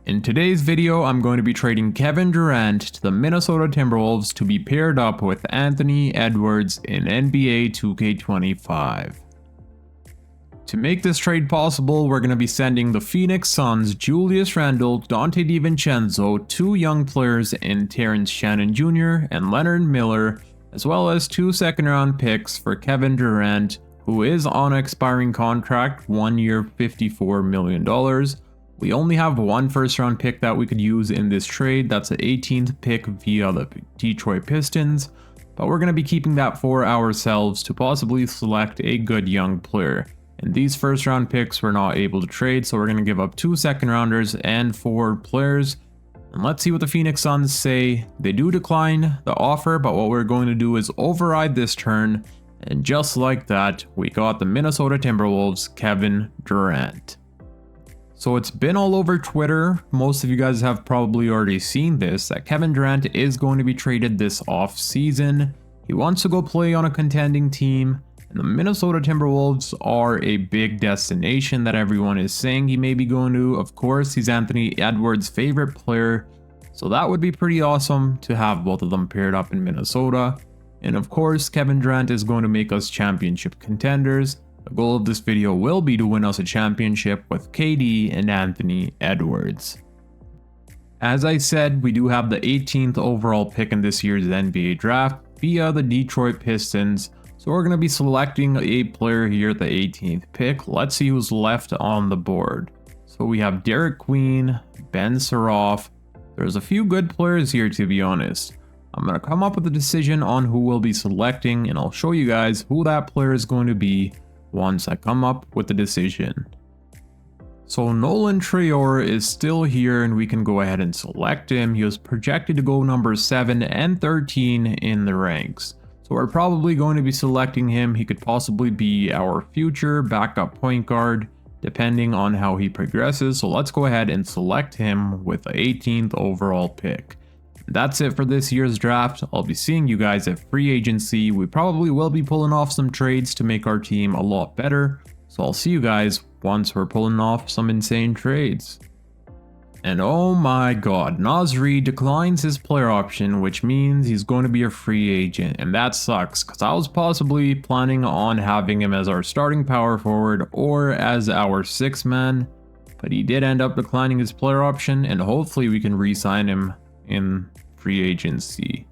In today's video, I'm going to be trading Kevin Durant to the Minnesota Timberwolves to be paired up with Anthony Edwards in NBA 2K25. To make this trade possible, we're going to be sending the Phoenix Suns Julius Randle, Dante DiVincenzo, two young players in Terrence Shannon Jr. and Leonard Miller, as well as 2 second-round picks for Kevin Durant, who is on an expiring contract, 1 year, $54 million. We only have one first-round pick that we could use in this trade. That's the 18th pick via the Detroit Pistons, but we're going to be keeping that for ourselves to possibly select a good young player. And these first-round picks we're not able to trade, so we're going to give up 2 second-rounders and 4 players. And let's see what the Phoenix Suns say. They do decline the offer, but what we're going to do is override this turn. And just like that, we got the Minnesota Timberwolves Kevin Durant. So it's been all over Twitter, most of you guys have probably already seen this, that Kevin Durant is going to be traded this off-season. He wants to go play on a contending team, and the Minnesota Timberwolves are a big destination that everyone is saying he may be going to. Of course, he's Anthony Edwards' favorite player, so that would be pretty awesome to have both of them paired up in Minnesota. And of course, Kevin Durant is going to make us championship contenders. The goal of this video will be to win us a championship with KD and Anthony Edwards. As I said, we do have the 18th overall pick in this year's NBA draft via the Detroit Pistons. So we're going to be selecting a player here at the 18th pick. Let's see who's left on the board. So we have Derek Queen, Ben Saroff. There's a few good players here, to be honest. I'm going to come up with a decision on who we'll be selecting, and I'll show you guys who that player is going to be once I come up with the decision. So Nolan Traore is still here, and we can go ahead and select him. He was projected to go number 7 and 13 in the ranks. So we're probably going to be selecting him. He could possibly be our future backup point guard, depending on how he progresses. So let's go ahead and select him with the 18th overall pick. That's it for this year's draft. I'll be seeing you guys at free agency. We probably will be pulling off some trades to make our team a lot better. So I'll see you guys once we're pulling off some insane trades. And oh my god, Naz Reid declines his player option, which means he's going to be a free agent. And that sucks, because I was possibly planning on having him as our starting power forward or as our 6th man. But he did end up declining his player option, and hopefully we can re-sign him in free agency.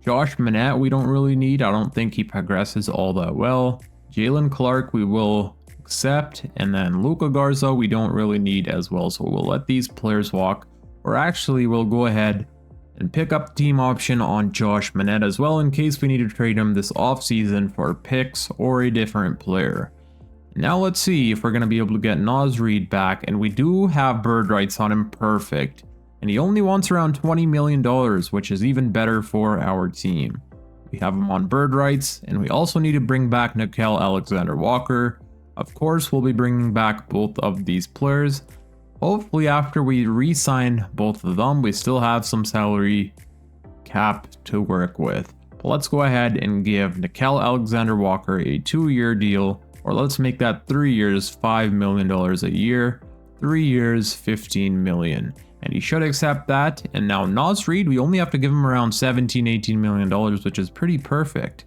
Josh Minette we don't really need. I don't think he progresses all that well. Jalen Clark we will accept, and then Luka Garza we don't really need as well, so we'll let these players walk. Or actually we'll go ahead and pick up the team option on Josh Minette as well, in case we need to trade him this offseason for picks or a different player. Now let's see if we're going to be able to get Naz Reid back, and we do have bird rights on him. Perfect. And he only wants around $20 million, which is even better for our team. We have him on bird rights, and we also need to bring back Nickeil Alexander-Walker. Of course, we'll be bringing back both of these players. Hopefully after we re-sign both of them, we still have some salary cap to work with. But let's go ahead and give Nickeil Alexander-Walker a 2-year deal, or let's make that 3 years, $5 million a year, 3 years, $15 million. And he should accept that. And now Naz Reid, we only have to give him around $17-18 million, which is pretty perfect.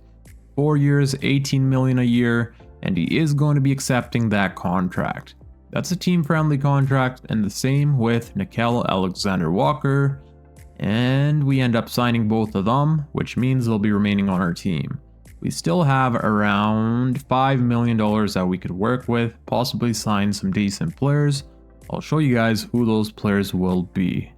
4 years, $18 million a year, and he is going to be accepting that contract. That's a team-friendly contract, and the same with Nickeil Alexander-Walker. And we end up signing both of them, which means they'll be remaining on our team. We still have around $5 million that we could work with, possibly sign some decent players. I'll show you guys who those players will be.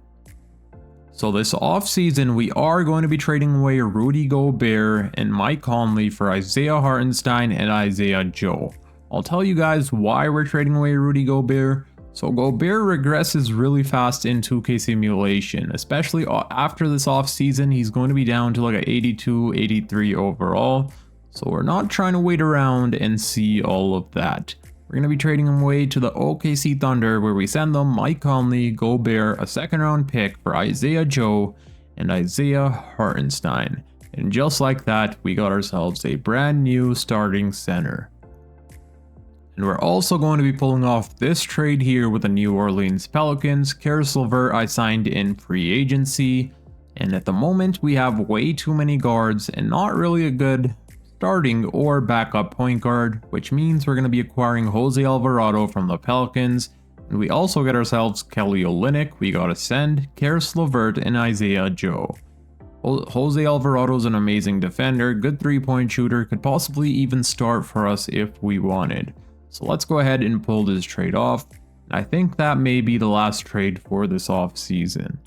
So this offseason, we are going to be trading away Rudy Gobert and Mike Conley for Isaiah Hartenstein and Isaiah Joe. I'll tell you guys why we're trading away Rudy Gobert. So Gobert regresses really fast in 2K simulation, especially after this offseason. He's going to be down to like an 82, 83 overall. So we're not trying to wait around and see all of that. We're going to be trading him away to the OKC Thunder, where we send them Mike Conley, Gobert, a 2nd round pick for Isaiah Joe and Isaiah Hartenstein. And just like that, we got ourselves a brand new starting center. And we're also going to be pulling off this trade here with the New Orleans Pelicans. Caris LeVert I signed in free agency. And at the moment we have way too many guards and not really a good starting or backup point guard, which means we're going to be acquiring Jose Alvarado from the Pelicans. And we also get ourselves Kelly Olynyk, we gotta send, Caris LeVert, and Isaiah Joe. Jose Alvarado is an amazing defender, good 3-point shooter, could possibly even start for us if we wanted. So let's go ahead and pull this trade off. I think that may be the last trade for this off season.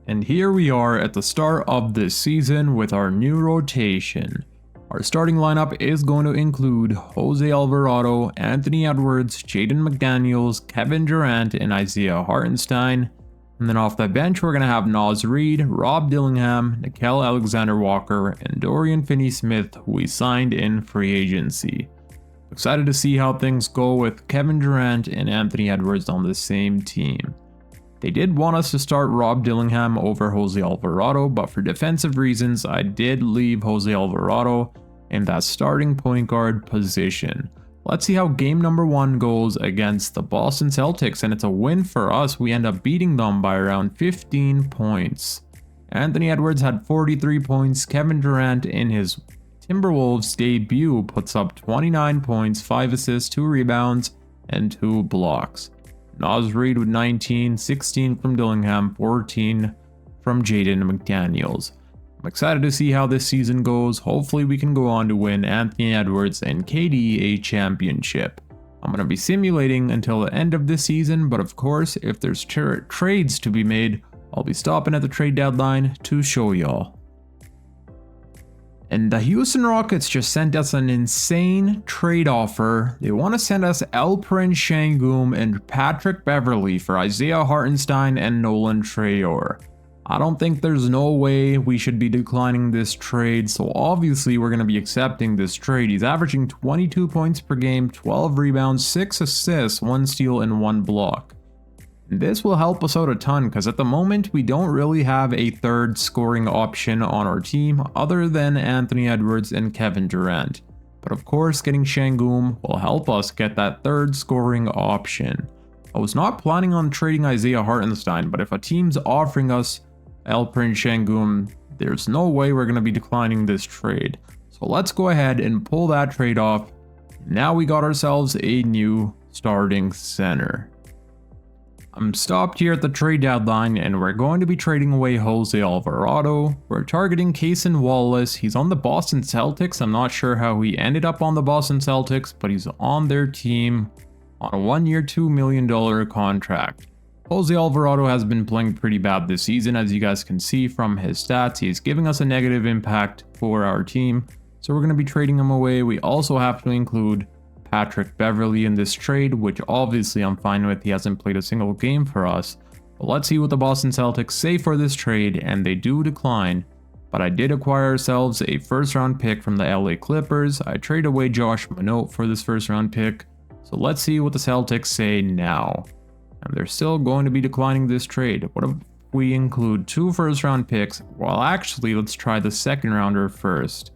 And here we are at the start of this season with our new rotation. Our starting lineup is going to include Jose Alvarado, Anthony Edwards, Jaden McDaniels, Kevin Durant, and Isaiah Hartenstein. And then off the bench, we're going to have Naz Reid, Rob Dillingham, Nickeil Alexander-Walker, and Dorian Finney-Smith, who we signed in free agency. Excited to see how things go with Kevin Durant and Anthony Edwards on the same team. They did want us to start Rob Dillingham over Jose Alvarado, but for defensive reasons, I did leave Jose Alvarado in that starting point guard position. Let's see how game number 1 goes against the Boston Celtics, and it's a win for us. We end up beating them by around 15 points. Anthony Edwards had 43 points. Kevin Durant in his Timberwolves debut puts up 29 points, 5 assists, 2 rebounds, and 2 blocks. Naz Reid with 19, 16 from Dillingham, 14 from Jaden McDaniels. I'm excited to see how this season goes. Hopefully we can go on to win Anthony Edwards and KD a championship. I'm going to be simulating until the end of this season, but of course, if there's trades to be made, I'll be stopping at the trade deadline to show y'all. And the Houston Rockets just sent us an insane trade offer. They want to send us Alperen Sengun and Patrick Beverley for Isaiah Hartenstein and Nolan Traore. I don't think there's no way we should be declining this trade, so obviously we're going to be accepting this trade. He's averaging 22 points per game, 12 rebounds, 6 assists, 1 steal, and 1 block. And this will help us out a ton because at the moment we don't really have a third scoring option on our team other than Anthony Edwards and Kevin Durant. But of course, getting Sengun will help us get that third scoring option. I was not planning on trading Isaiah Hartenstein, but if a team's offering us Alperen Sengun, there's no way we're going to be declining this trade. So let's go ahead and pull that trade off. Now we got ourselves a new starting center. I'm stopped here at the trade deadline and we're going to be trading away Jose Alvarado. We're targeting Cason Wallace. He's on the Boston Celtics. I'm not sure how he ended up on the Boston Celtics, but he's on their team on a 1-year, $2 million contract. Jose Alvarado has been playing pretty bad this season, as you guys can see from his stats. He's giving us a negative impact for our team, so we're going to be trading him away. We also have to include Patrick Beverley in this trade, which obviously I'm fine with. He hasn't played a single game for us. But let's see what the Boston Celtics say for this trade, and they do decline. But I did acquire ourselves a first-round pick from the LA Clippers. I traded away Josh Minot for this first-round pick. So let's see what the Celtics say now. And they're still going to be declining this trade. What if we include 2 first-round picks? Well, actually, let's try the second-rounder first.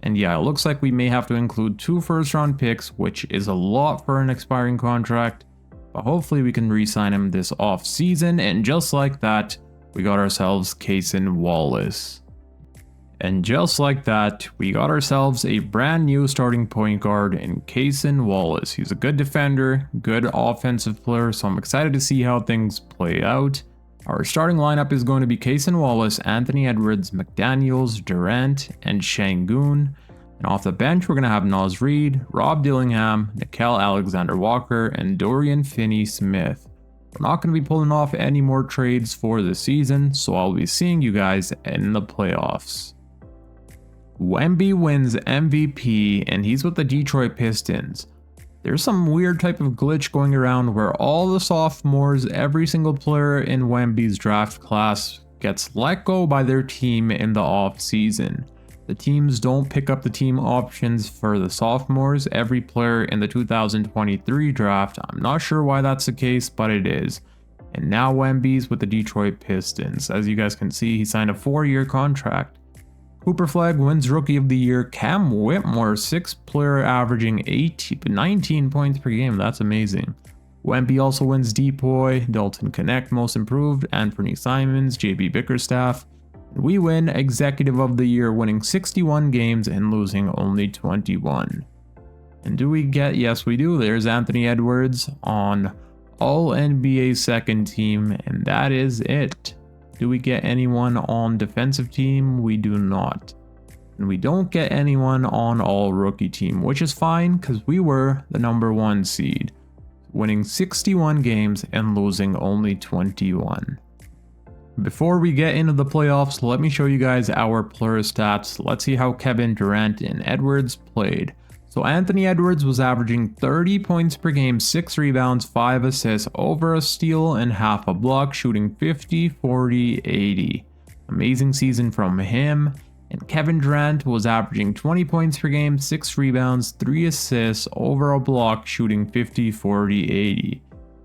And yeah, it looks like we may have to include 2 first-round picks, which is a lot for an expiring contract. But hopefully we can re-sign him this off-season. And just like that, we got ourselves Cason Wallace. And just like that, we got ourselves a brand new starting point guard in Cason Wallace. He's a good defender, good offensive player, so I'm excited to see how things play out. Our starting lineup is going to be Cason Wallace, Anthony Edwards, McDaniels, Durant, and Sengun. And off the bench, we're going to have Naz Reid, Rob Dillingham, Nickeil Alexander-Walker, and Dorian Finney-Smith. We're not going to be pulling off any more trades for this season, so I'll be seeing you guys in the playoffs. Wemby wins MVP, and he's with the Detroit Pistons. There's some weird type of glitch going around where all the sophomores, every single player in Wemby's draft class gets let go by their team in the off season. The teams don't pick up the team options for the sophomores, every player in the 2023 draft. I'm not sure why that's the case, but it is. And now Wemby's with the Detroit Pistons. As you guys can see, he signed a 4-year contract. Cooper Flag wins Rookie of the Year. Cam Whitmore, 6th player averaging 19 points per game. That's amazing. Wemby also wins Depoy. Dalton Connect, Most Improved. Anthony Simons, JB Bickerstaff. We win Executive of the Year, winning 61 games and losing only 21. And do we get, yes we do, there's Anthony Edwards on All NBA second team, and that is it. Do we get anyone on defensive team? We do not. And we don't get anyone on all rookie team, which is fine because we were the #1 seed, winning 61 games and losing only 21. Before we get into the playoffs, let me show you guys our player stats. Let's see how Kevin Durant and Edwards played. So Anthony Edwards was averaging 30 points per game, 6 rebounds, 5 assists, over a steal and half a block, shooting 50, 40, 80. Amazing season from him. And Kevin Durant was averaging 20 points per game, 6 rebounds, 3 assists, over a block, shooting 50, 40, 80.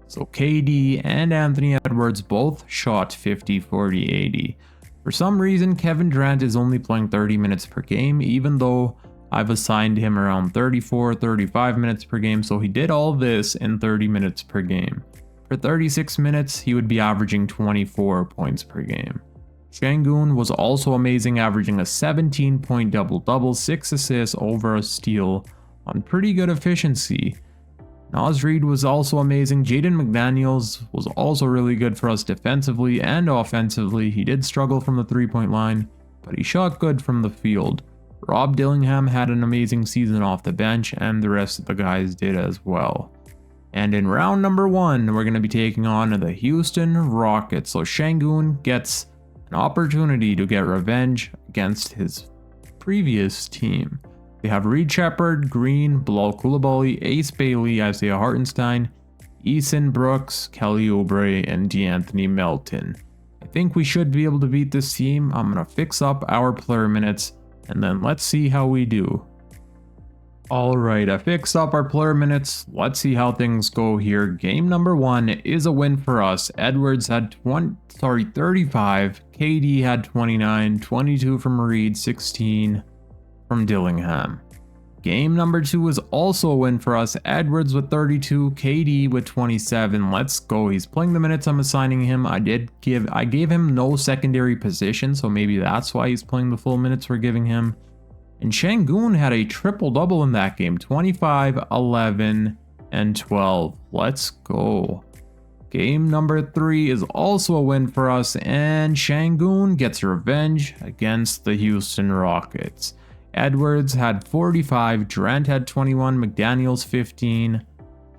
So KD and Anthony Edwards both shot 50, 40, 80. For some reason, Kevin Durant is only playing 30 minutes per game, even though I've assigned him around 34, 35 minutes per game, so he did all this in 30 minutes per game. For 36 minutes, he would be averaging 24 points per game. Şengün was also amazing, averaging a 17-point double-double, 6 assists, over a steal on pretty good efficiency. Naz Reid was also amazing. Jaden McDaniels was also really good for us defensively and offensively. He did struggle from the 3-point line, but he shot good from the field. Rob Dillingham had an amazing season off the bench, and the rest of the guys did as well. And in round number 1, we're going to be taking on the Houston Rockets. So Şengün gets an opportunity to get revenge against his previous team. They have Reed Shepherd, Green, Bilal Coulibaly, Ace Bailey, Isaiah Hartenstein, Eason Brooks, Kelly Oubre, and DeAnthony Melton. I think we should be able to beat this team. I'm going to fix up our player minutes, and then let's see how we do. Alright, I fixed up our player minutes. Let's see how things go here. Game number 1 is a win for us. Edwards had 35, KD had 29, 22 from Reed, 16 from Dillingham. Game number 2 is also a win for us. Edwards with 32, KD with 27. Let's go. He's playing the minutes I'm assigning him. I gave him no secondary position, so maybe that's why he's playing the full minutes we're giving him. And Şengün had a triple-double in that game, 25, 11, and 12. Let's go. Game number 3 is also a win for us, and Şengün gets revenge against the Houston Rockets. Edwards had 45, Durant had 21, McDaniels 15.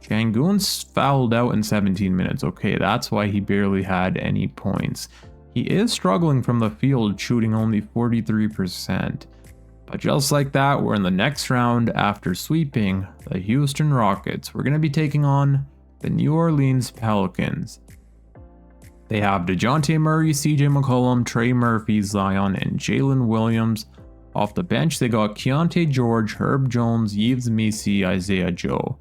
Şengün's fouled out in 17 minutes. Okay, that's why he barely had any points. He is struggling from the field, shooting only 43%. But just like that, we're in the next round after sweeping the Houston Rockets. We're going to be taking on the New Orleans Pelicans. They have DeJounte Murray, CJ McCollum, Trey Murphy, Zion, and Jalen Williams. Off the bench, they got Keontae George, Herb Jones, Yves Missi, Isaiah Joe.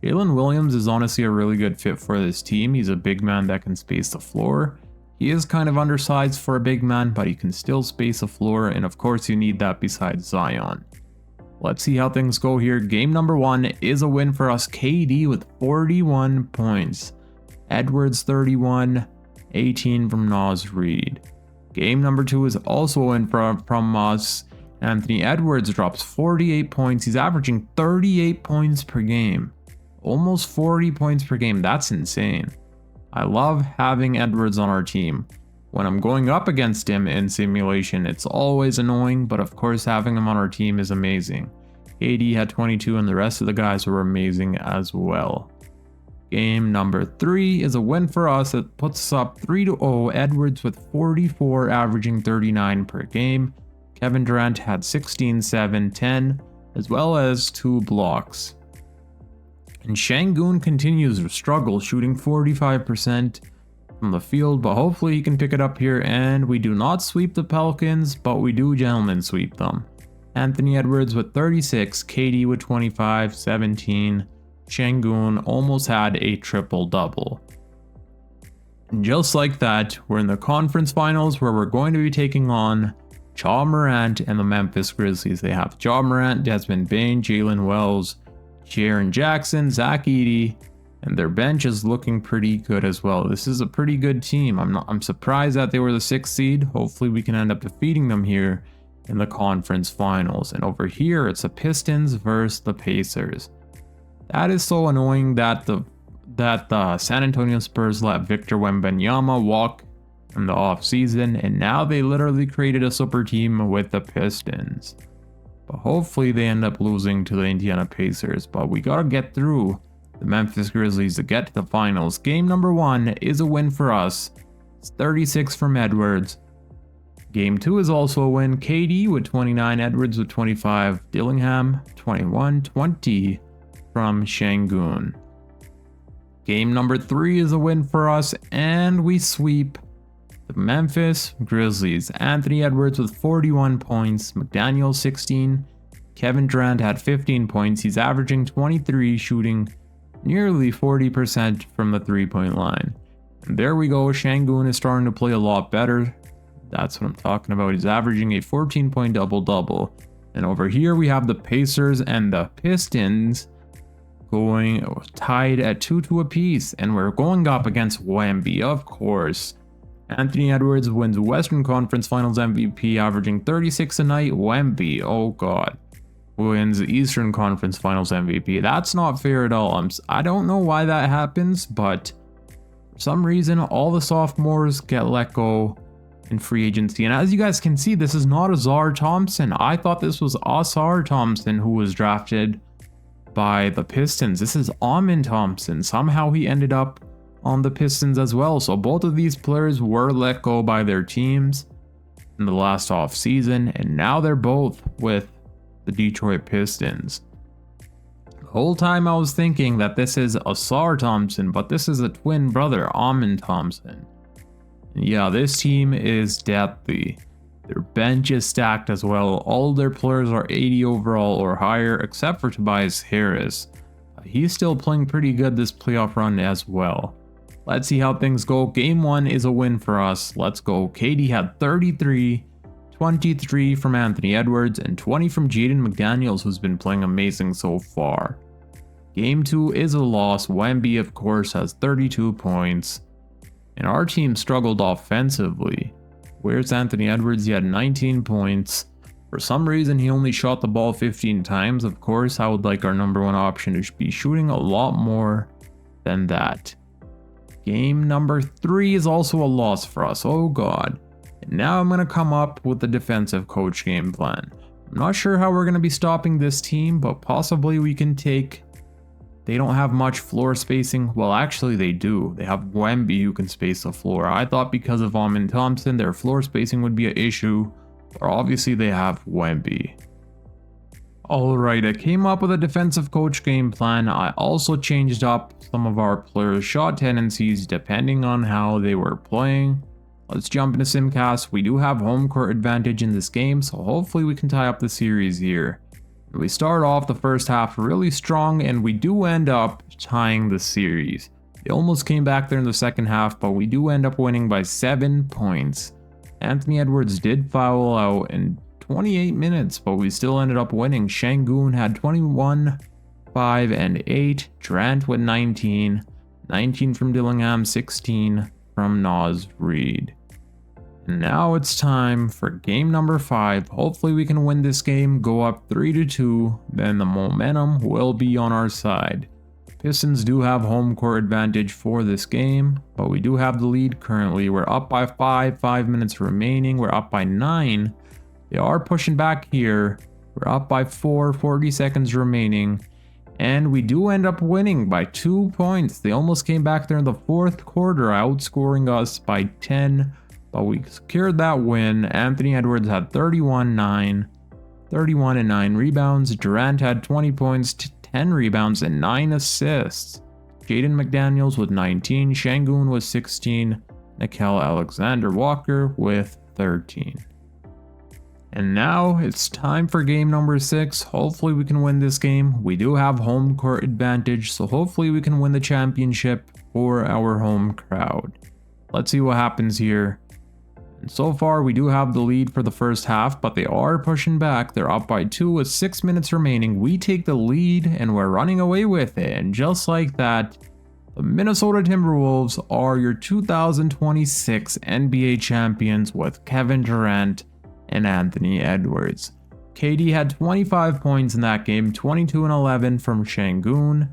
Jalen Williams is honestly a really good fit for this team. He's a big man that can space the floor. He is kind of undersized for a big man, but he can still space the floor, and of course you need that besides Zion. Let's see how things go here. Game number 1 is a win for us. KD with 41 points. Edwards 31, 18 from Naz Reid. Game number 2 is also a win from us. Anthony Edwards drops 48 points. He's averaging 38 points per game. Almost 40 points per game. That's insane. I love having Edwards on our team. When I'm going up against him in simulation, it's always annoying, but of course having him on our team is amazing. KD had 22 and the rest of the guys were amazing as well. Game number 3 is a win for us. It puts us up 3-0. Edwards with 44, averaging 39 per game. Kevin Durant had 16, 7, 10, as well as 2 blocks. And Şengün continues to struggle, shooting 45% from the field, but hopefully he can pick it up here. And we do not sweep the Pelicans, but we do gentlemen sweep them. Anthony Edwards with 36, KD with 25, 17. Şengün almost had a triple-double. And just like that, we're in the conference finals where we're going to be taking on Ja Morant and the Memphis Grizzlies. They have Ja Morant, Desmond Bane, Jalen Wells, Jaren Jackson, Zach Edey, and their bench is looking pretty good as well. This is a pretty good team. I'm surprised that they were the 6th seed. Hopefully we can end up defeating them here in the conference finals. And over here, it's the Pistons versus the Pacers. That is so annoying that the San Antonio Spurs let Victor Wembanyama walk in the offseason, and now they literally created a super team with the Pistons. But hopefully they end up losing to the Indiana Pacers. But we gotta get through the Memphis Grizzlies to get to the finals. Game number 1 is a win for us. It's 36 from Edwards. Game 2 is also a win. KD with 29, Edwards with 25, Dillingham 21, 20 from Şengün. Game number 3 is a win for us, and we sweep the Memphis Grizzlies. Anthony Edwards with 41 points, McDaniel 16, Kevin Durant had 15 points. He's averaging 23, shooting nearly 40% from the 3-point line. And there we go, Şengün is starting to play a lot better. That's what I'm talking about. He's averaging a 14-point double-double. And over here we have the Pacers and the Pistons going tied at 2-2 apiece. And we're going up against Wemby, of course. Anthony Edwards wins Western Conference Finals MVP, averaging 36 a night. Wemby, oh god, wins Eastern Conference Finals MVP. That's not fair at all. I don't know why that happens, but for some reason all the sophomores get let go in free agency. And as you guys can see, this is not Azar Thompson. I thought this was Ausar Thompson who was drafted by the Pistons. This is Amin Thompson. Somehow he ended up on the Pistons as well. So both of these players were let go by their teams in the last off season, and now they're both with the Detroit Pistons. The whole time I was thinking that this is Ausar Thompson, but this is a twin brother, Amin Thompson. And yeah, this team is depthy. Their bench is stacked as well. All their players are 80 overall or higher, except for Tobias Harris. He's still playing pretty good this playoff run as well. Let's see how things go. Game 1 is a win for us. Let's go. KD had 33, 23 from Anthony Edwards, and 20 from Jaden McDaniels, who's been playing amazing so far. Game 2 is a loss. Wemby, of course, has 32 points. And our team struggled offensively. Where's Anthony Edwards? He had 19 points. For some reason, he only shot the ball 15 times. Of course, I would like our number 1 option to be shooting a lot more than that. Game number 3 is also a loss for us. Oh god. And now I'm going to come up with the defensive coach game plan. I'm not sure how we're going to be stopping this team, but possibly we can take... They don't have much floor spacing. Well, actually they do. They have Wemby who can space the floor. I thought because of Amin Thompson, their floor spacing would be an issue. But obviously they have Wemby. Alright, I came up with a defensive coach game plan. I also changed up some of our players' shot tendencies depending on how they were playing. Let's jump into Simcast. We do have home court advantage in this game, so hopefully we can tie up the series here. We start off the first half really strong, and we do end up tying the series. They almost came back there in the second half, but we do end up winning by 7 points. Anthony Edwards did foul out in 28 minutes, but we still ended up winning. Şengün had 21, 5, and 8. Durant with 19. 19 from Dillingham, 16 from Naz Reid. Now it's time for game number 5. Hopefully we can win this game, go up 3-2, then the momentum will be on our side. Pistons do have home court advantage for this game, but we do have the lead currently. We're up by 5 minutes remaining. We're up by 9. They are pushing back here. We're up by 4, 40 seconds remaining. And we do end up winning by 2 points. They almost came back there in the fourth quarter, outscoring us by 10. But we secured that win. Anthony Edwards had 31 and 9 rebounds. Durant had 20 points, 10 rebounds, and 9 assists. Jaden McDaniels with 19. Şengün with 16. Nickeil Alexander-Walker with 13. And now it's time for game number 6. Hopefully we can win this game. We do have home court advantage, so hopefully we can win the championship for our home crowd. Let's see what happens here. And so far, we do have the lead for the first half, but they are pushing back. They're up by 2 with 6 minutes remaining. We take the lead and we're running away with it. And just like that, the Minnesota Timberwolves are your 2026 NBA champions with Kevin Durant and Anthony Edwards. KD had 25 points in that game, 22 and 11 from Şengün,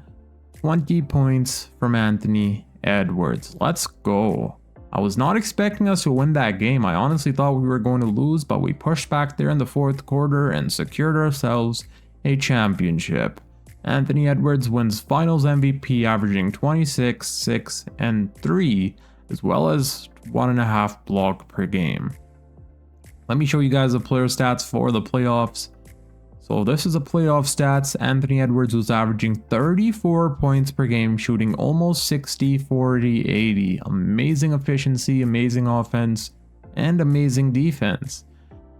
20 points from Anthony Edwards. Let's go. I was not expecting us to win that game. I honestly thought we were going to lose, but we pushed back there in the fourth quarter and secured ourselves a championship. Anthony Edwards wins Finals MVP, averaging 26, 6, and 3, as well as 1.5 block per game. Let me show you guys the player stats for the playoffs. So this is the playoff stats. Anthony Edwards was averaging 34 points per game, shooting almost 60, 40, 80. Amazing efficiency, amazing offense, and amazing defense.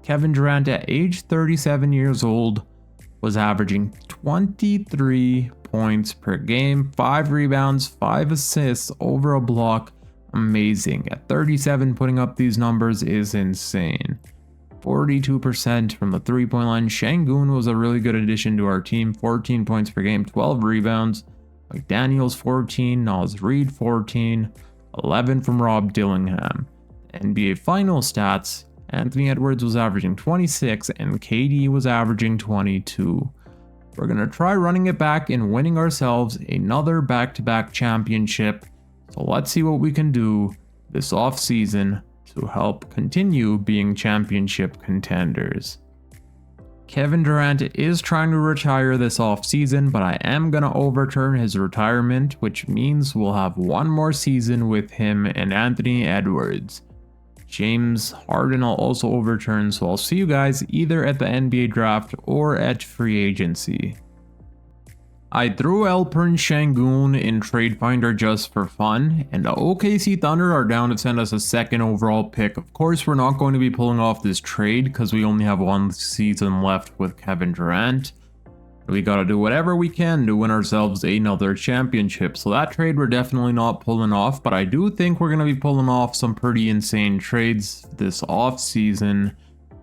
Kevin Durant at age 37 years old was averaging 23 points per game, 5 rebounds, 5 assists, over a block. Amazing. At 37, putting up these numbers is insane. 42% from the 3-point line. Şengün was a really good addition to our team. 14 points per game, 12 rebounds. McDaniels 14, Naz Reid 14, 11 from Rob Dillingham. NBA final stats, Anthony Edwards was averaging 26 and KD was averaging 22. We're going to try running it back and winning ourselves another back-to-back championship. So let's see what we can do this offseason to help continue being championship contenders. Kevin Durant is trying to retire this offseason, but I am going to overturn his retirement, which means we'll have one more season with him and Anthony Edwards. James Harden will also overturn, so I'll see you guys either at the NBA draft or at free agency. I threw Alperen Şengün in Trade Finder just for fun, and the OKC Thunder are down to send us a second overall pick. Of course, we're not going to be pulling off this trade because we only have one season left with Kevin Durant. We gotta do whatever we can to win ourselves another championship, so that trade we're definitely not pulling off, but I do think we're gonna be pulling off some pretty insane trades this offseason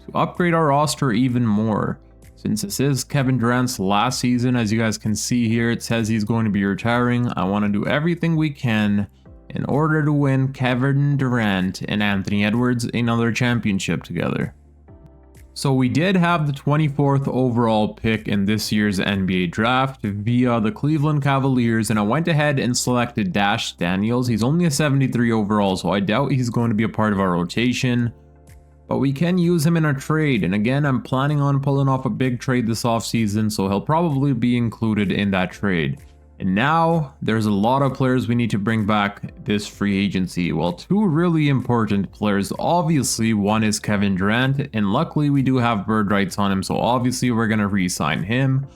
to upgrade our roster even more. Since this is Kevin Durant's last season, as you guys can see here, it says he's going to be retiring. I want to do everything we can in order to win Kevin Durant and Anthony Edwards another championship together. So we did have the 24th overall pick in this year's NBA draft via the Cleveland Cavaliers, and I went ahead and selected Dash Daniels. He's only a 73 overall, so I doubt he's going to be a part of our rotation. But we can use him in a trade, and again, I'm planning on pulling off a big trade this offseason, so he'll probably be included in that trade. And now, there's a lot of players we need to bring back this free agency. Well, 2 really important players. Obviously, one is Kevin Durant, and luckily we do have bird rights on him, so obviously we're going to re-sign him.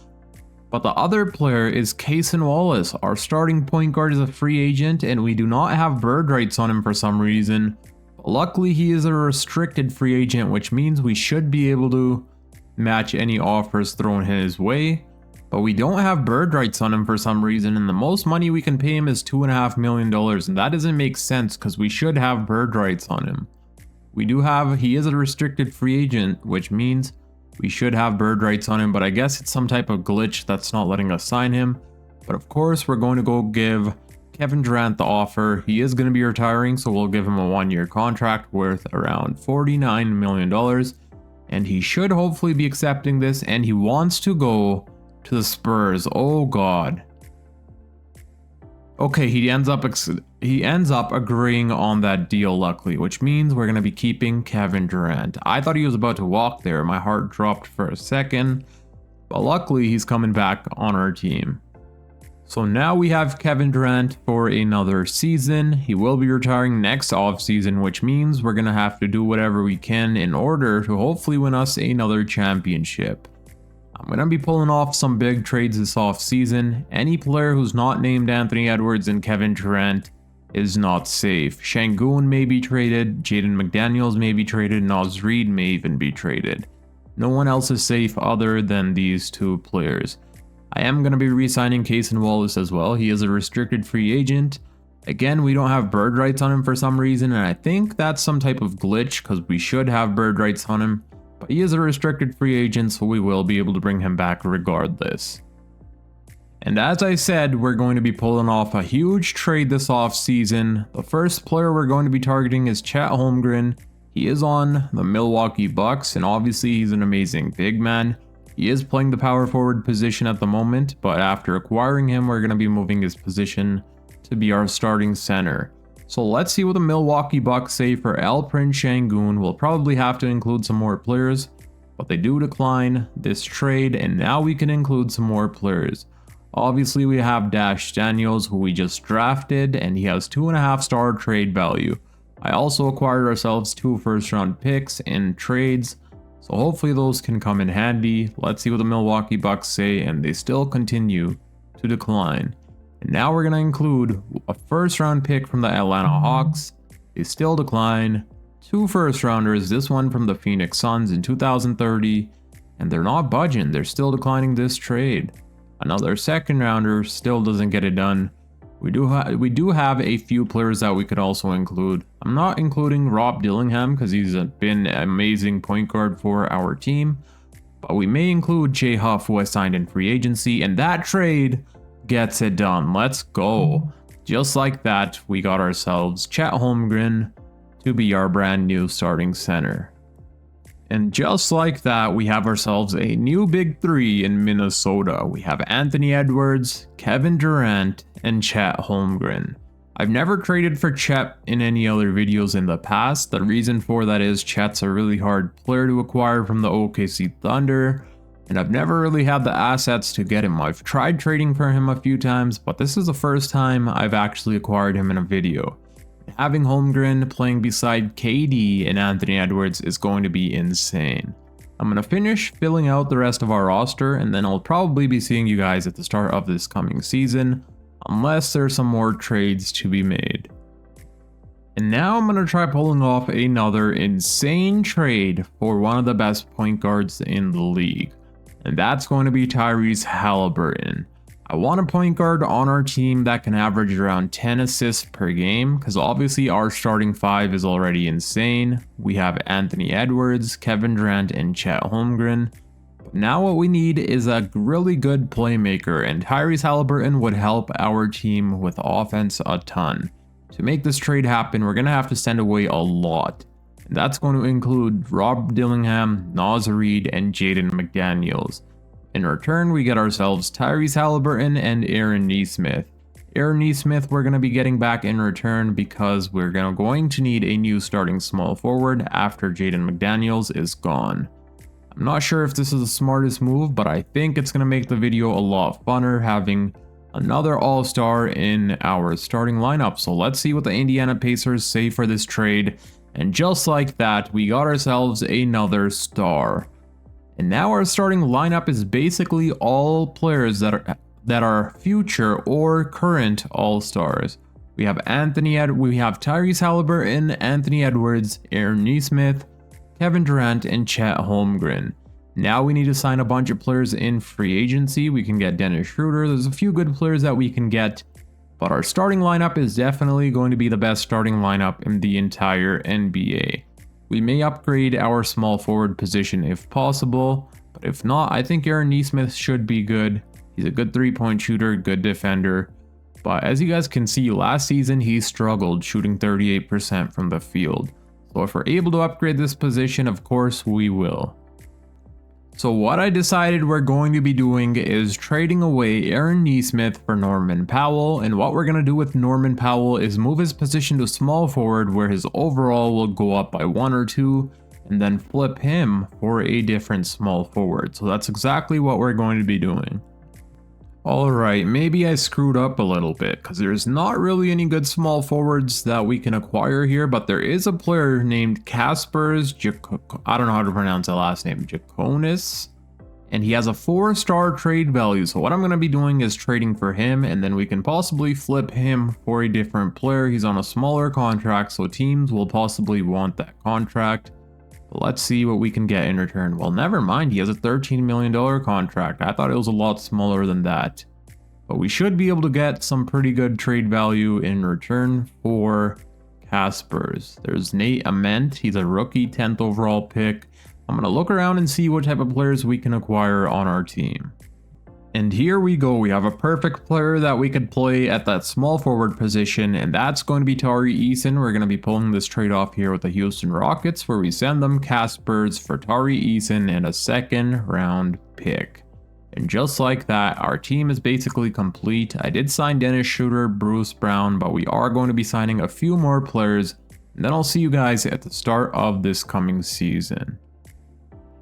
But the other player is Cason Wallace. Our starting point guard is a free agent, and we do not have bird rights on him for some reason. Luckily, he is a restricted free agent, which means we should be able to match any offers thrown his way. But we don't have bird rights on him for some reason, and the most money we can pay him is $2.5 million, and that doesn't make sense because we should have bird rights on him. He is a restricted free agent, which means we should have bird rights on him, but I guess it's some type of glitch that's not letting us sign him. But of course, we're going to go give Kevin Durant the offer. He is going to be retiring, so we'll give him a 1-year contract worth around $49 million. And he should hopefully be accepting this, and he wants to go to the Spurs. Oh god. Okay, he ends up agreeing on that deal, luckily, which means we're going to be keeping Kevin Durant. I thought he was about to walk there. My heart dropped for a second, but luckily he's coming back on our team. So now we have Kevin Durant for another season. He will be retiring next offseason, which means we're going to have to do whatever we can in order to hopefully win us another championship. I'm going to be pulling off some big trades this offseason. Any player who's not named Anthony Edwards and Kevin Durant is not safe. Şengün may be traded, Jaden McDaniels may be traded, Naz Reid may even be traded. No one else is safe other than these 2 players. I am going to be re-signing Cason Wallace as well. He is a restricted free agent, Again, we don't have bird rights on him for some reason, and I think that's some type of glitch because we should have bird rights on him. But he is a restricted free agent, so we will be able to bring him back regardless. And as I said, we're going to be pulling off a huge trade this offseason. The first player we're going to be targeting is Chet Holmgren. He is on the Milwaukee Bucks, and obviously he's an amazing big man. He is playing the power forward position at the moment, but after acquiring him, we're going to be moving his position to be our starting center. So let's see what the Milwaukee Bucks say for Alperen Şengün. We'll probably have to include some more players, but they do decline this trade, and now we can include some more players. Obviously, we have Dash Daniels, who we just drafted, and he has 2.5 star trade value. I also acquired ourselves 2 first-round picks in trades, so hopefully those can come in handy. Let's see what the Milwaukee Bucks say, and they still continue to decline. And now we're going to include a first-round pick from the Atlanta Hawks. They still decline. 2 first-rounders, this one from the Phoenix Suns in 2030, and they're not budging. They're still declining this trade. Another second-rounder still doesn't get it done. We do have a few players that we could also include. I'm not including Rob Dillingham because he's been an amazing point guard for our team. But we may include Jay Huff, who has signed in free agency, and that trade gets it done. Let's go. Just like that, we got ourselves Chet Holmgren to be our brand new starting center. And just like that, we have ourselves a new big 3 in Minnesota. We have Anthony Edwards, Kevin Durant, and Chet Holmgren. I've never traded for Chet in any other videos in the past. The reason for that is Chet's a really hard player to acquire from the OKC Thunder, and I've never really had the assets to get him. I've tried trading for him a few times, but this is the first time I've actually acquired him in a video. Having Holmgren playing beside KD and Anthony Edwards is going to be insane. I'm going to finish filling out the rest of our roster, and then I'll probably be seeing you guys at the start of this coming season, unless there's some more trades to be made. And now I'm going to try pulling off another insane trade for one of the best point guards in the league, and that's going to be Tyrese Haliburton. I want a point guard on our team that can average around 10 assists per game, because obviously our starting 5 is already insane. We have Anthony Edwards, Kevin Durant, and Chet Holmgren. But now what we need is a really good playmaker, and Tyrese Haliburton would help our team with offense a ton. To make this trade happen, we're going to have to send away a lot. And that's going to include Rob Dillingham, Naz Reid, and Jaden McDaniels. In return, we get ourselves Tyrese Haliburton and Aaron Nesmith. Aaron Nesmith we're going to be getting back in return because we're going to need a new starting small forward after Jaden McDaniels is gone. I'm not sure if this is the smartest move, but I think it's going to make the video a lot funner having another all-star in our starting lineup. So let's see what the Indiana Pacers say for this trade. And just like that, we got ourselves another star. And now our starting lineup is basically all players that are future or current all-stars. We have Tyrese Haliburton, Anthony Edwards, Aaron Nesmith, Kevin Durant, and Chet Holmgren. Now we need to sign a bunch of players in free agency. We can get Dennis Schroeder. There's a few good players that we can get, but our starting lineup is definitely going to be the best starting lineup in the entire NBA. We may upgrade our small forward position if possible, but if not, I think Aaron Nesmith should be good. He's a good 3-point shooter, good defender, but as you guys can see, last season he struggled shooting 38% from the field. So if we're able to upgrade this position, of course we will. So what I decided we're going to be doing is trading away Aaron Nesmith for Norman Powell, and what we're going to do with Norman Powell is move his position to small forward where his overall will go up by 1 or 2, and then flip him for a different small forward. So that's exactly what we're going to be doing. Alright, maybe I screwed up a little bit because there's not really any good small forwards that we can acquire here, but there is a player named Kaspers I don't know how to pronounce that last name, Jakonis, and he has a 4-star trade value. So what I'm going to be doing is trading for him, and then we can possibly flip him for a different player. He's on a smaller contract, so teams will possibly want that contract. But let's see what we can get in return. Well, never mind, he has a $13 million contract. I thought it was a lot smaller than that. but we should be able to get some pretty good trade value in return for Caspers. There's Nate Ament, he's a rookie 10th overall pick. I'm going to look around and see what type of players we can acquire on our team. And here we go, we have a perfect player that we could play at that small forward position, and that's going to be Tari Eason. We're going to be pulling this trade off here with the Houston Rockets, where we send them Caspers for Tari Eason and a 2nd round pick. And just like that, our team is basically complete. I did sign Dennis Schroeder, Bruce Brown, but we are going to be signing a few more players, and then I'll see you guys at the start of this coming season.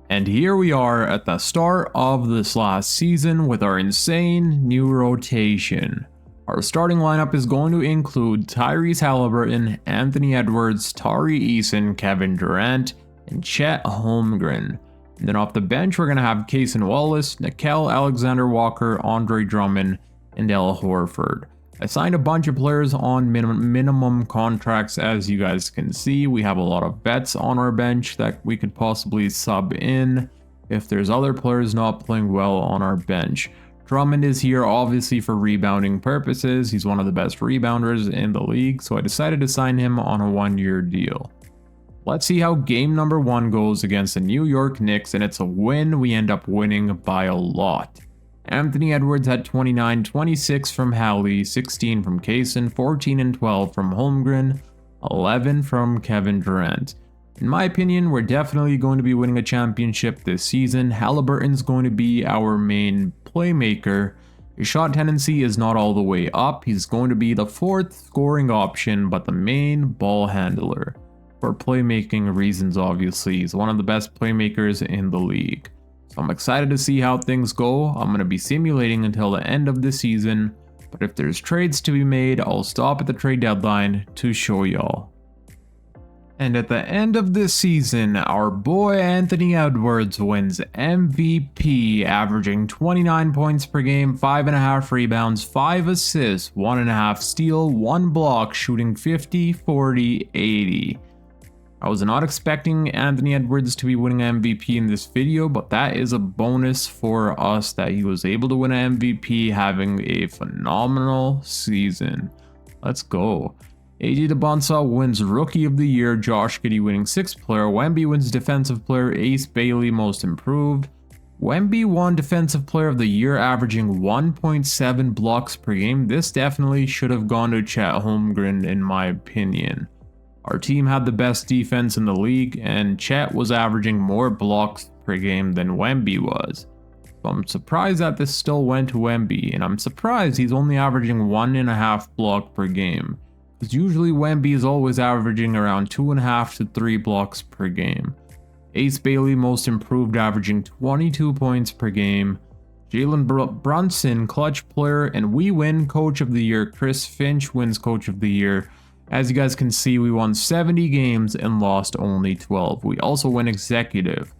And here we are at the start of this last season with our insane new rotation. Our starting lineup is going to include Tyrese Halliburton, Anthony Edwards, Tari Eason, Kevin Durant, and Chet Holmgren. And then off the bench, we're going to have Cason Wallace, Nickeil Alexander-Walker, Andre Drummond, and Al Horford. I signed a bunch of players on minimum contracts. As you guys can see, we have a lot of vets on our bench that we could possibly sub in if there's other players not playing well on our bench. Drummond is here obviously for rebounding purposes. He's one of the best rebounders in the league, so I decided to sign him on a 1-year deal. Let's see how game number 1 goes against the New York Knicks, and it's a win. We end up winning by a lot. Anthony Edwards had 29, 26 from Hallie, 16 from Cason, 14 and 12 from Holmgren, 11 from Kevin Durant. In my opinion, we're definitely going to be winning a championship this season. Halliburton's going to be our main playmaker. His shot tendency is not all the way up. He's going to be the 4th scoring option, but the main ball handler. For playmaking reasons, obviously. He's one of the best playmakers in the league. So I'm excited to see how things go. I'm going to be simulating until the end of the season, but if there's trades to be made, I'll stop at the trade deadline to show y'all. And at the end of this season, our boy Anthony Edwards wins MVP, averaging 29 points per game, 5.5 rebounds, 5 assists, 1.5 steal, 1 block, shooting 50, 40, 80. I was not expecting Anthony Edwards to be winning MVP in this video, but that is a bonus for us that he was able to win an MVP, having a phenomenal season. Let's go. AJ DeBonsa wins Rookie of the Year, Josh Giddey winning 6th player, Wemby wins Defensive Player, Ace Bailey Most Improved. Wemby won Defensive Player of the Year, averaging 1.7 blocks per game. This definitely should have gone to Chet Holmgren in my opinion. Our team had the best defense in the league, and Chet was averaging more blocks per game than Wemby was. So I'm surprised that this still went to Wemby, and I'm surprised he's only averaging 1.5 block per game. Because usually Wemby is always averaging around 2.5 to 3 blocks per game. Ace Bailey Most Improved, averaging 22 points per game. Jalen Brunson Clutch Player, and we win Coach of the Year. Chris Finch wins Coach of the Year. As you guys can see, we won 70 games and lost only 12. We also win Executive.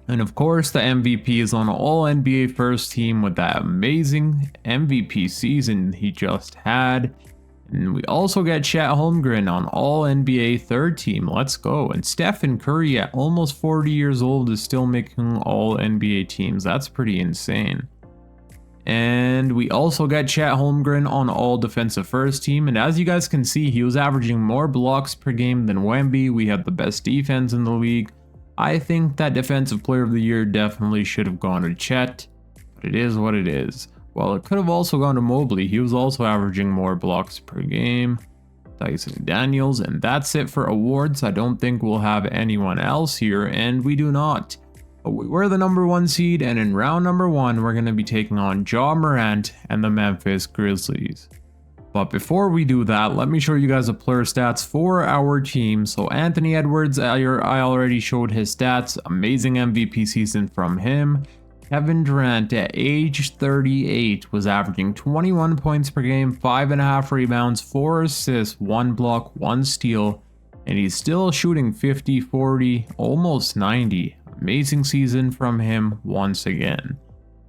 And of course, the MVP is on All NBA First Team with that amazing MVP season he just had. And we also get Chet Holmgren on All NBA Third Team. Let's go. And Stephen Curry at almost 40 years old is still making All NBA teams. That's pretty insane. And we also got Chet Holmgren on All Defensive First Team, and as you guys can see, he was averaging more blocks per game than Wemby. We had the best defense in the league. I think that Defensive Player of the Year definitely should have gone to Chet, but it is what it is. Well, it could have also gone to Mobley. He was also averaging more blocks per game. Dyson Daniels, and that's it for awards. I don't think we'll have anyone else here, and we do not. We're the number 1 seed, and in round number 1, we're going to be taking on Ja Morant and the Memphis Grizzlies. But before we do that, let me show you guys the player stats for our team. So Anthony Edwards, I already showed his stats. Amazing MVP season from him. Kevin Durant at age 38 was averaging 21 points per game, 5.5 rebounds, 4 assists, 1 block, 1 steal, and he's still shooting 50, 40, almost 90. Amazing season from him once again.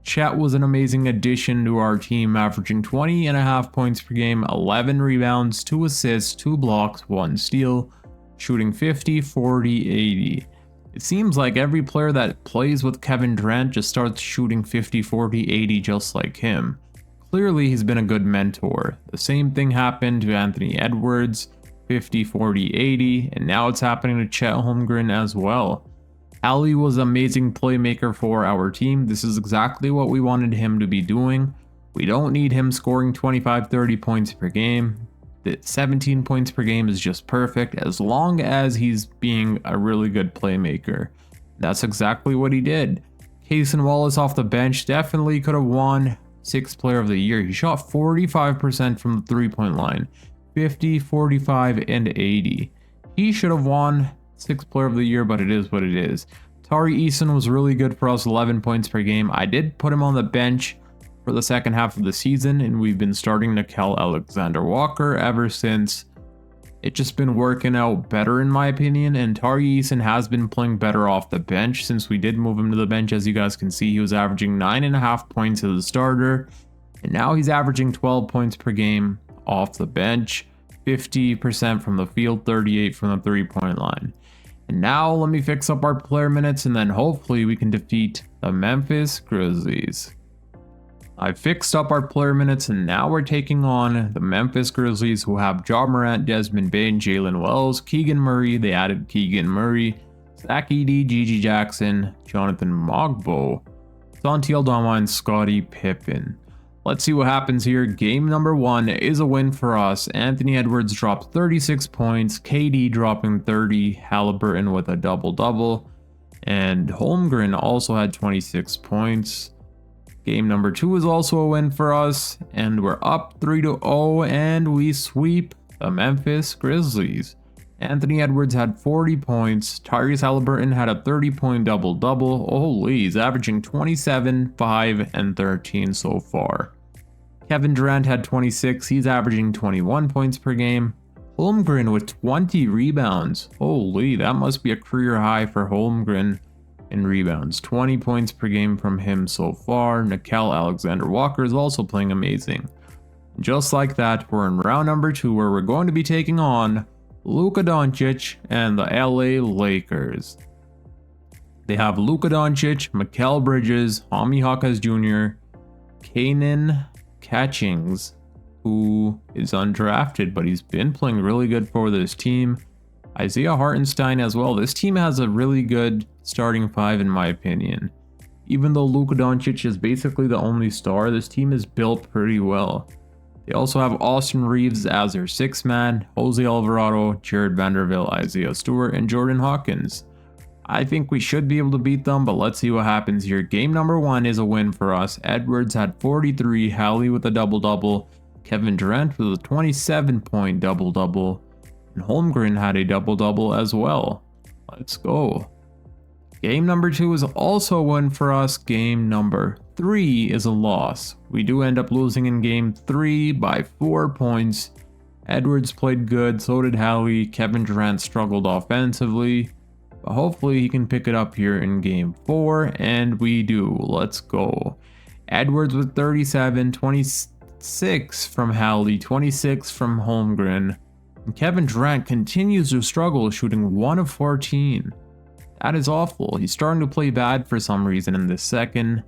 Chet was an amazing addition to our team, averaging 20.5 points per game, 11 rebounds, 2 assists, 2 blocks, 1 steal, shooting 50, 40, 80. It seems like every player that plays with Kevin Durant just starts shooting 50, 40, 80 just like him. clearly he's been a good mentor. The same thing happened to Anthony Edwards, 50, 40, 80, and now it's happening to Chet Holmgren as well. Ali was an amazing playmaker for our team. This is exactly what we wanted him to be doing. We don't need him scoring 25-30 points per game. The 17 points per game is just perfect as long as he's being a really good playmaker. That's exactly what he did. Cason Wallace off the bench definitely could have won 6th player of the year. He shot 45% from the 3-point line, 50, 45, and 80. He should have won 6th player of the year, but it is what it is. Tari Eason was really good for us, 11 points per game. I did put him on the bench for the second half of the season, and we've been starting Nickeil Alexander-Walker ever since. It's just been working out better in my opinion, and Tari Eason has been playing better off the bench since we did move him to the bench. As you guys can see, he was averaging 9.5 points as a starter, and now he's averaging 12 points per game off the bench, 50% from the field, 38 from the 3-point line. And now let me fix up our player minutes, and then hopefully we can defeat the Memphis Grizzlies. I fixed up our player minutes, and now we're taking on the Memphis Grizzlies, who have Ja Morant, Desmond Bane, Jalen Wells, Keegan Murray. They added Keegan Murray, Zach Edey, Gigi Jackson, Jonathan Mogbo, Santi Aldama, and Scottie Pippen. Let's see what happens here. Game number 1 is a win for us. Anthony Edwards dropped 36 points, KD dropping 30, Halliburton with a double-double, and Holmgren also had 26 points. Game number 2 is also a win for us, and we're up 3-0, and we sweep the Memphis Grizzlies. Anthony Edwards had 40 points, Tyrese Halliburton had a 30-point double-double. Holy, he's averaging 27, 5, and 13 so far. Kevin Durant had 26, he's averaging 21 points per game. Holmgren with 20 rebounds. Holy, that must be a career high for Holmgren in rebounds. 20 points per game from him so far. Nickeil Alexander-Walker is also playing amazing. Just like that, we're in round number 2, where we're going to be taking on Luka Doncic and the LA Lakers. They have Luka Doncic, Mikal Bridges, Hami Hawkes Jr., Kanan Catchings, who is undrafted, but he's been playing really good for this team. Isaiah Hartenstein as well. This team has a really good starting 5 in my opinion. Even though Luka Doncic is basically the only star, this team is built pretty well. They also have Austin Reeves as their 6th man, Jose Alvarado, Jared Vanderbilt, Isaiah Stewart, and Jordan Hawkins. I think we should be able to beat them, but let's see what happens here. Game number 1 is a win for us. Edwards had 43, Hallie with a double-double, Kevin Durant with a 27-point double-double, and Holmgren had a double-double as well. Let's go. Game number 2 is also a win for us. Game number 3 is a loss. We do end up losing in game 3 by 4 points. Edwards played good, so did Hallie. Kevin Durant struggled offensively, but hopefully he can pick it up here in game 4, and we do. Let's go. Edwards with 37, 26 from Hallie, 26 from Holmgren. And Kevin Durant continues to struggle, shooting 1 of 14. That is awful. He's starting to play bad for some reason in the second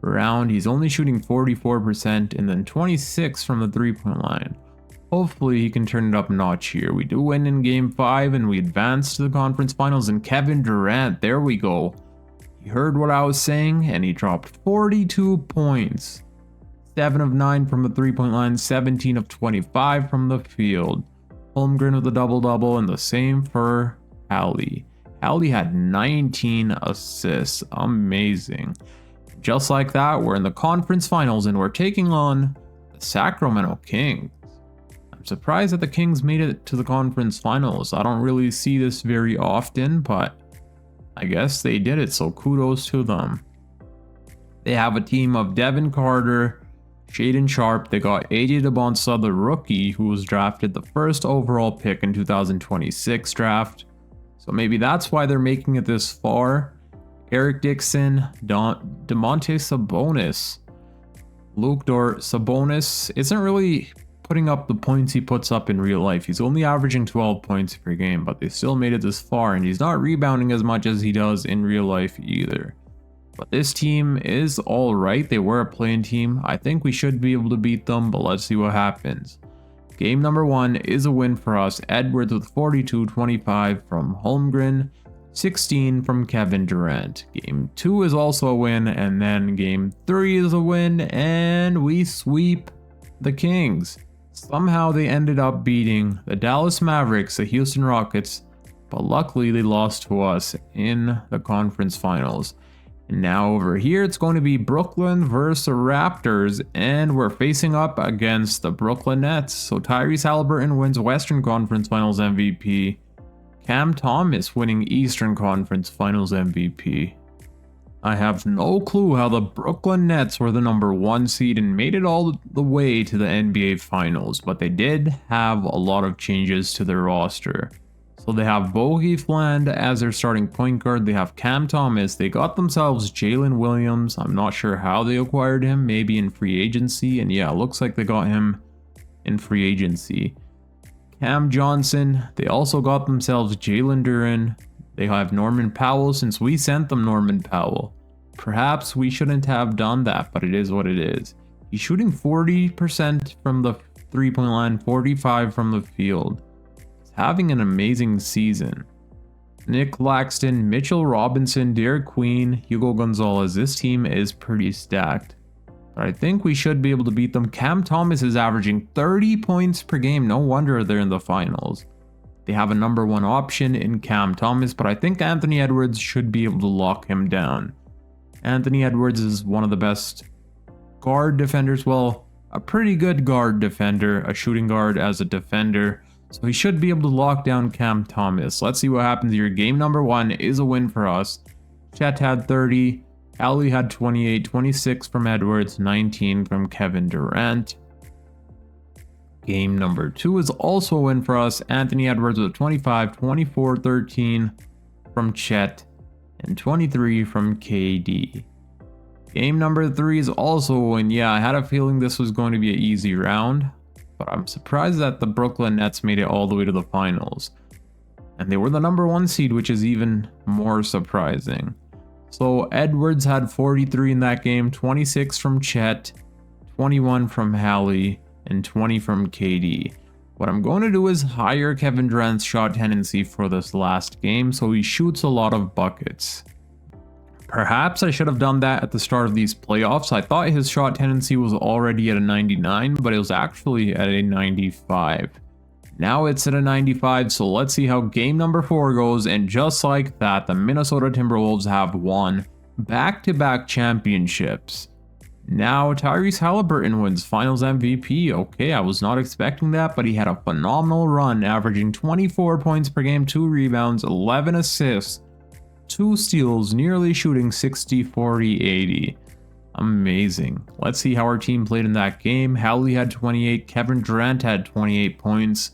round. He's only shooting 44% and then 26 from the 3-point line. Hopefully he can turn it up a notch here. We do win in game 5 and we advance to the conference finals, and Kevin Durant, there we go. He heard what I was saying and he dropped 42 points. 7 of 9 from the 3-point line, 17 of 25 from the field. Holmgren with a double-double, and the same for Hallie. Hallie had 19 assists. Amazing. Just like that, we're in the conference finals and we're taking on the Sacramento Kings. I'm surprised that the Kings made it to the conference finals. I don't really see this very often, but I guess they did it, so kudos to them. They have a team of Devin Carter, Shaedon Sharpe. They got AJ DeBonsa, the rookie, who was drafted the 1st overall pick in 2026 draft. So maybe that's why they're making it this far. Eric Dixon, Domantas Sabonis. Luke Sabonis isn't really putting up the points he puts up in real life. He's only averaging 12 points per game, but they still made it this far, and he's not rebounding as much as he does in real life either. But this team is alright. They were a play-in team. I think we should be able to beat them, but let's see what happens. Game number 1 is a win for us. Edwards with 42-25 from Holmgren, 16 from Kevin Durant. Game 2 is also a win, and then game 3 is a win, and we sweep the Kings. Somehow they ended up beating the Dallas Mavericks, the Houston Rockets, but luckily they lost to us in the conference finals. And now over here it's going to be Brooklyn versus the Raptors, and we're facing up against the Brooklyn Nets. So Tyrese Haliburton wins Western Conference Finals MVP. Cam Thomas winning Eastern Conference Finals MVP. I have no clue how the Brooklyn Nets were the number 1 seed and made it all the way to the NBA Finals, but they did have a lot of changes to their roster. So they have Bogi Fland as their starting point guard. They have Cam Thomas. They got themselves Jalen Williams. I'm not sure how they acquired him, maybe in free agency. And yeah, it looks like they got him in free agency. Cam Johnson. They also got themselves Jalen Duran. They have Norman Powell since we sent them Norman Powell. Perhaps we shouldn't have done that, but it is what it is. He's shooting 40% from the 3-point line, 45% from the field. Having an amazing season. Nick Claxton, Mitchell Robinson, Derek Queen, Hugo Gonzalez. This team is pretty stacked, but I think we should be able to beat them. Cam Thomas is averaging 30 points per game. No wonder they're in the finals. They have a number 1 option in Cam Thomas, but I think Anthony Edwards should be able to lock him down. Anthony Edwards is one of the best guard defenders. Well, a pretty good guard defender, a shooting guard as a defender. So he should be able to lock down Cam Thomas. Let's see what happens here. Game number 1 is a win for us. Chet had 30. Ali had 28. 26 from Edwards. 19 from Kevin Durant. Game number 2 is also a win for us. Anthony Edwards with 25. 24, 13 from Chet. And 23 from KD. Game number 3 is also a win. Yeah, I had a feeling this was going to be an easy round, but I'm surprised that the Brooklyn Nets made it all the way to the finals. And they were the number 1 seed, which is even more surprising. So Edwards had 43 in that game, 26 from Chet, 21 from Hallie, and 20 from KD. What I'm going to do is higher Kevin Durant's shot tendency for this last game so he shoots a lot of buckets. Perhaps I should have done that at the start of these playoffs. I thought his shot tendency was already at a 99, but it was actually at a 95. Now it's at a 95, so let's see how game number 4 goes. And just like that, the Minnesota Timberwolves have won back-to-back championships. Now Tyrese Haliburton wins Finals MVP. Okay, I was not expecting that, but he had a phenomenal run, averaging 24 points per game, 2 rebounds, 11 assists, 2 steals, nearly shooting 60, 40, 80. Amazing. Let's see how our team played in that game. Hallie had 28, Kevin Durant had 28 points.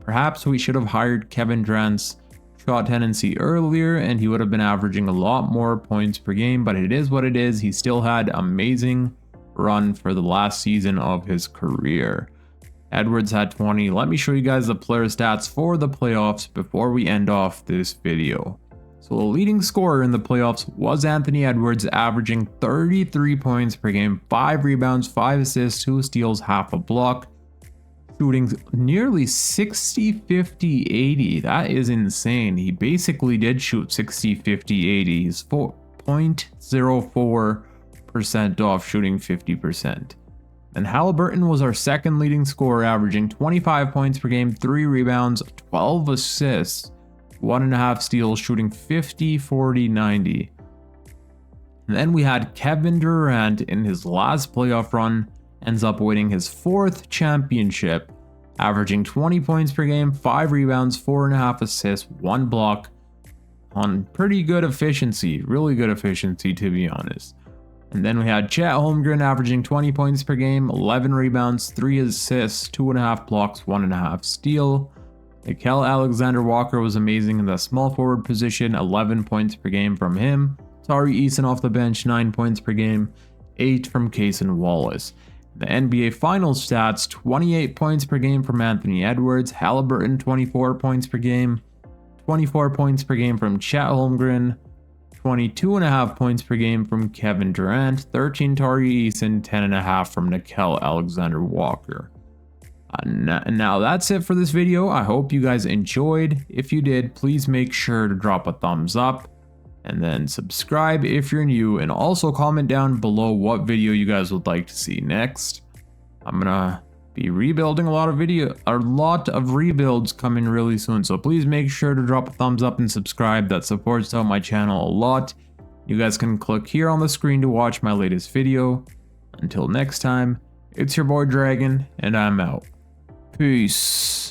Perhaps we should have hired Kevin Durant's shot tendency earlier and he would have been averaging a lot more points per game, but it is what it is. He still had amazing run for the last season of his career. Edwards had 20. Let me show you guys the player stats for the playoffs before we end off this video. So the leading scorer in the playoffs was Anthony Edwards, averaging 33 points per game, 5 rebounds, 5 assists, 2 steals, half a block, shooting nearly 60, 50, 80. That is insane. He basically did shoot 60, 50, 80. He's 0.04% off shooting 50%. And Haliburton was our second leading scorer, averaging 25 points per game, 3 rebounds, 12 assists, 1.5 steals, shooting 50, 40, 90. And then we had Kevin Durant in his last playoff run, ends up winning his 4th championship, averaging 20 points per game, 5 rebounds, 4.5 assists, 1 block on pretty good efficiency, really good efficiency to be honest. And then we had Chet Holmgren averaging 20 points per game, 11 rebounds, 3 assists, 2.5 blocks, 1.5 steal. Nickeil Alexander-Walker was amazing in the small forward position, 11 points per game from him. Tari Eason off the bench, 9 points per game, 8 from Cason Wallace. The NBA Finals stats, 28 points per game from Anthony Edwards, Haliburton 24 points per game, 24 points per game from Chet Holmgren, 22.5 points per game from Kevin Durant, 13 Tari Eason, 10.5 from Nickeil Alexander-Walker. Now that's it for this video. I hope you guys enjoyed. If you did, please make sure to drop a thumbs up and then subscribe if you're new, and also comment down below what video you guys would like to see next. I'm gonna be rebuilding a lot of rebuilds coming really soon, so please make sure to drop a thumbs up and subscribe. That supports out my channel a lot. You guys can click here on the screen to watch my latest video. Until next time, it's your boy Dragon, and I'm out. Peace.